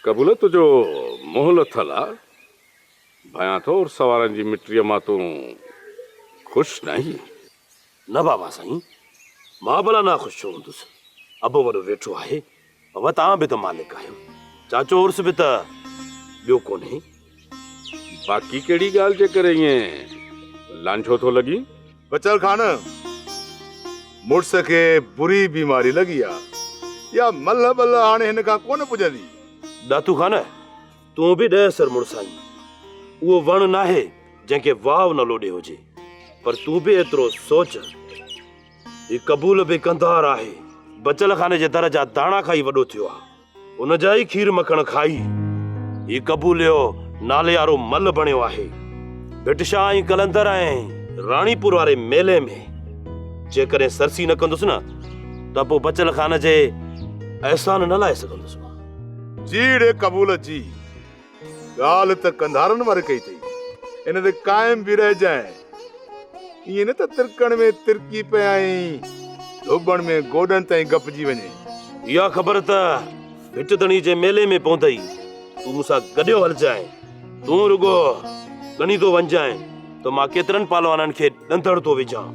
कबूल तुझो मोहल थला भया तो और सवारन जी मिट्री मां तू खुश नहीं न बाबा साईं मां भला ना खुश छो हूंदुसि अबो वॾो वेठो आहे अब तव्हां बि त मालिक आहियो चाचो उर्स बि त ॿियो कोन्हे बाक़ी कहिड़ी ॻाल्हि जे करे ईअं लांछो थो लॻी बचल खान मुड़स खे बुरी बीमारी लगी आहे या मल बल हाणे हिन खां कोन पुॼंदी दातू खान तूं बि ॾह सर मुड़स आहीं उहो वण नाहे जंहिंखे वाव न लोॾे हुजे पर तूं बि एतिरो सोच ही कबूल बि कंधार आहे बचल खाने जे दर जा दाणा खाई वॾो थियो आहे उन जा ई खीर मखण खाई ही कबूल जो नाले वारो मल बणियो आहे भिटशाह ऐं कलंदर ऐं राणीपुर वारे मेले में जेकॾहिं सरसी न कंदुसि न त पोइ बचल खान जे एहसान न लाहे सघंदुसि जीड़े कबूल जी ॻाल्हि त कंधारनि वारे कई अथई इन ते कायम बि रहिजांइ ईअं न त तिरकण में तिरकी पिया ऐं धोबण में गोॾनि ताईं गपजी वञे इहा ख़बर त भिटदणी जे मेले में पवंदई तूं मूंसां गॾियो हलजांइ तूं रुगो गणी थो वञजांइ त मां केतिरनि पालवाननि खे ॾंदड़ थो विझां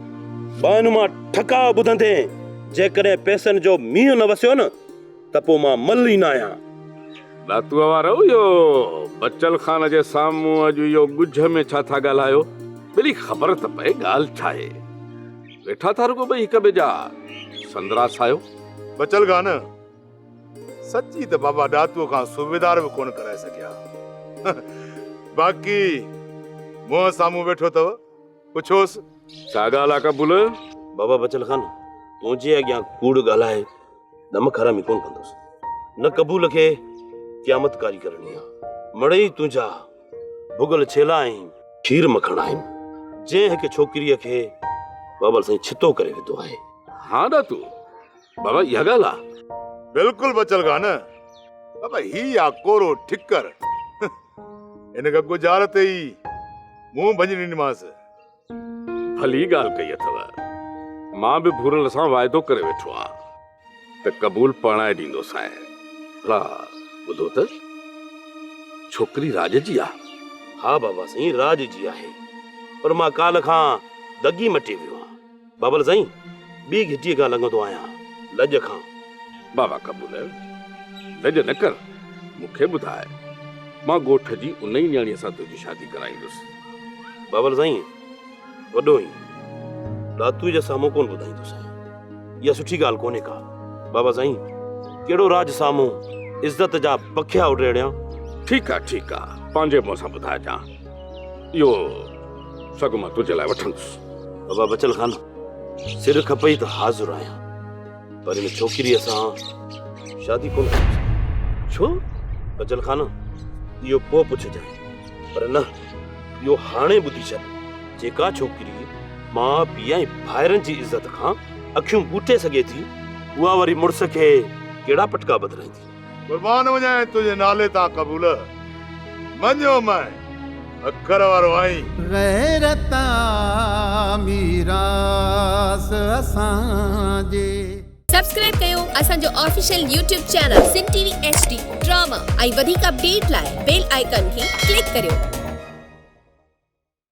ॿाहिनि मां ठका ॿुधंदे जेकॾहिं पैसनि जो मींहुं न वसियो न त पोइ मां मल ई न आहियां लातूअ वारो इहो बचल खान जे साम्हूं अॼु इहो ॻुझ में छा था ॻाल्हायो भली ख़बर त पए ॻाल्हि छा आहे वेठा था रुगो ॿई हिक ॿिए जा संदरास आहियो बचल खान सची त बाबा दातूअ खां सूबेदार बि कोन कराए सघिया बाक़ी मुंहं साम्हूं वेठो अथव पुछोसि छा ॻाल्हि आहे कबूल बाबा बचल खान तुंहिंजे अॻियां कूड़ ॻाल्हाए नमक हरामी कोन कंदुसि न कबूल खे क़यामतकारी करणी आहे मड़ई तुंहिंजा भुगल छेला ऐं खीर मखण आहिनि जंहिं हिक छोकिरीअ खे बाबा साईं छितो करे विधो आहे हाँ दातू बाबा इहा ॻाल्हि आहे बिल्कुल बचल खान बाबा ही आ कोरो ठिकर इन का गुजारत ही मुंह भंजनी निमास भली ॻाल्हि कई अथव मां बि भूरल सां वाइदो करे वेठो आहियां त कबूल पढ़ाए ॾींदोसांइ भला ॿुधो त छोकिरी राज जी आहे हा बाबा साईं राज जी आहे पर मां काल खां दगी मटे वियो आहियां बाबल साईं ॿी घिटीअ खां लंघंदो आहियां लॼ खां बाबा कबूल लॼ न कर मूंखे ॿुधाए मां ॻोठ जी उन ई न्याणीअ सां तुंहिंजी शादी कराईंदुसि बाबल साईं वॾो ई लातू जे साम्हूं कोन ॿुधाईंदुसि इहा सुठी ॻाल्हि कोन्हे का बाबा साईं कहिड़ो राज साम्हूं इज़त जा पखिया उॾेड़िया ठीकु आहे पंहिंजे मुंहं सां ॿुधाइजां इहो सॻु मां तुंहिंजे लाइ वठंदुसि बाबा बचल खान सिर खपई त हाज़ुर आहियां पर इन छोकिरीअ सां शादी कोन कंदुसि छो बचल खान इहो पोइ पुछजांइ पर न इहो हाणे ॿुधी छॾ जेका छोकिरी मां पीउ ऐं भाइरनि जी इज़त खां अखियूं ॿूटे सघे थी उहा वरी मुड़ुस खे कहिड़ा पटका बदिराईंदी कुर्बान वञाए तुंहिंजे नाले तां कबूल मञो मैं अखर वारो आहीं गैरता मीरास असांजे सब्सक्राइब कयो असांजो official YouTube channel Singh TV HD drama ऐं वधीक अपडेट लाइ बेल आइकन खे क्लिक करियो